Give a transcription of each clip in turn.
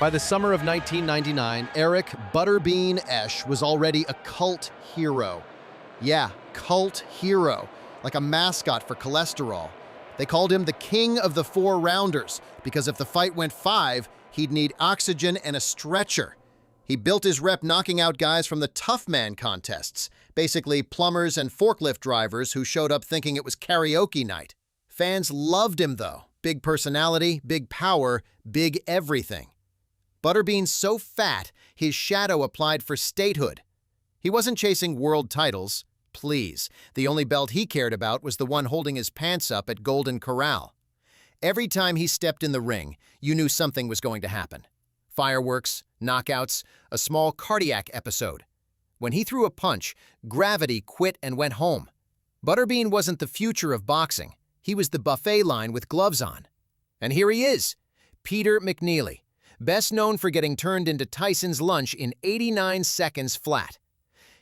By the summer of 1999, Eric Butterbean Esch was already a cult hero. Yeah, cult hero, like a mascot for cholesterol. They called him the king of the 4-rounders because if the fight went 5, he'd need oxygen and a stretcher. He built his rep knocking out guys from the tough man contests, basically plumbers and forklift drivers who showed up thinking it was karaoke night. Fans loved him though. Big personality, big power, big everything. Butterbean's so fat, his shadow applied for statehood. He wasn't chasing world titles. Please. The only belt he cared about was the one holding his pants up at Golden Corral. Every time he stepped in the ring, you knew something was going to happen. Fireworks, knockouts, a small cardiac episode. When he threw a punch, gravity quit and went home. Butterbean wasn't the future of boxing. He was the buffet line with gloves on. And here he is, Peter McNeely, best known for getting turned into Tyson's lunch in 89 seconds flat.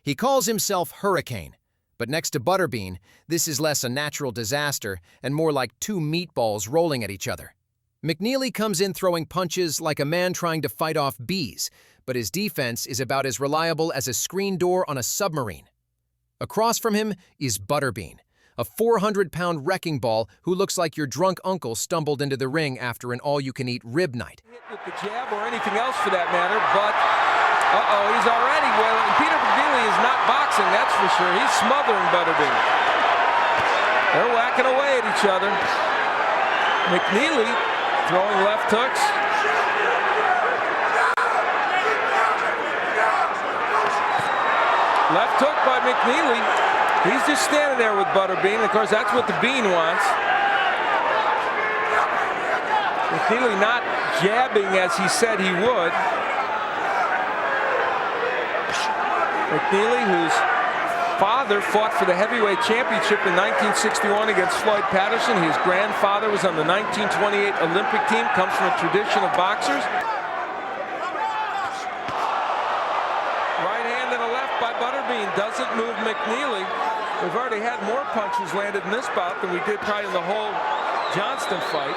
He calls himself Hurricane, but next to Butterbean, this is less a natural disaster and more like 2 meatballs rolling at each other. McNeely comes in throwing punches like a man trying to fight off bees, but his defense is about as reliable as a screen door on a submarine. Across from him is Butterbean, a 400-pound wrecking ball who looks like your drunk uncle stumbled into the ring after an all-you-can-eat rib night. Hit with the jab or anything else for that matter, but he's already wailing. Peter McNeely is not boxing, that's for sure. He's smothering Butterbean. They're whacking away at each other. McNeely throwing left hooks. Left hook by McNeely. He's just standing there with Butterbean. Of course, that's what the Bean wants. McNeely not jabbing as he said he would. McNeely, whose father fought for the heavyweight championship in 1961 against Floyd Patterson. His grandfather was on the 1928 Olympic team, comes from a tradition of boxers. Right hand and a left by Butterbean doesn't move McNeely. We've already had more punches landed in this bout than we did probably in the whole Johnston fight.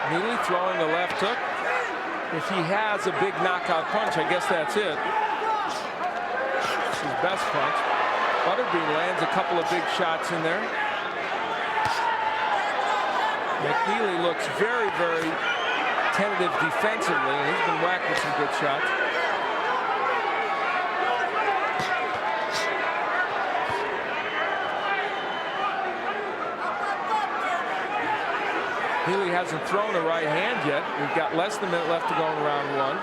McNeely throwing the left hook. If he has a big knockout punch, I guess that's it. It's his best punch. Butterbean lands a couple of big shots in there. McNeely looks very, very tentative defensively. He's been whacked with some good shots. McNeely hasn't thrown a right hand yet. We've got less than a minute left to go in round 1.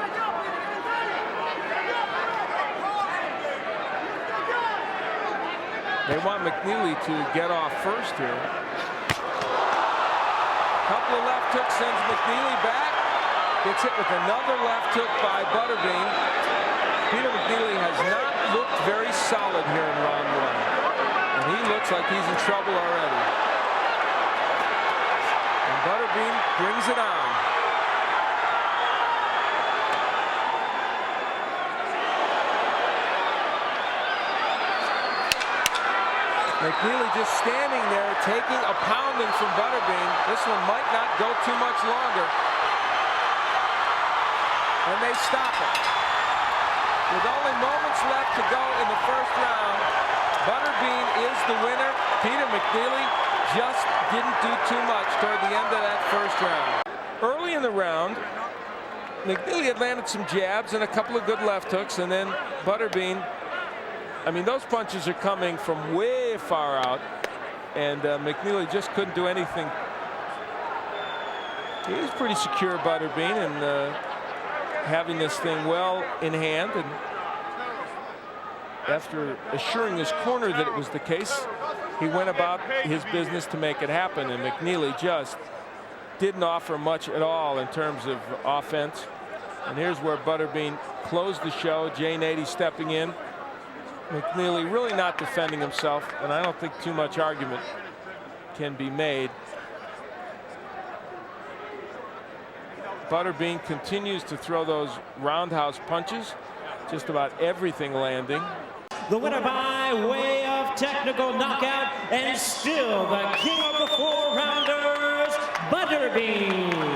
They want McNeely to get off first here. Couple of left hooks sends McNeely back. Gets hit with another left hook by Butterbean. Peter McNeely has not looked very solid here in round 1. And he looks like he's in trouble already. Butterbean brings it on. McNeely just standing there taking a pounding from Butterbean. This one might not go too much longer. And they stop it. With only moments left to go in the first round, Butterbean is the winner. Peter McNeely just didn't do too much toward the end of that first round. Early in the round, McNeely had landed some jabs and a couple of good left hooks, and then Butterbean, I mean, those punches are coming from way far out, and McNeely just couldn't do anything. He's pretty secure, Butterbean, and having this thing well in hand, and after assuring his corner that it was the case, he went about his business to make it happen, and McNeely just didn't offer much at all in terms of offense. And here's where Butterbean closed the show. Jay Nady stepping in. McNeely really not defending himself, and I don't think too much argument can be made. Butterbean continues to throw those roundhouse punches, just about everything landing. The winner by by way of technical knockout, and still the king of the 4-rounders, Butterbean.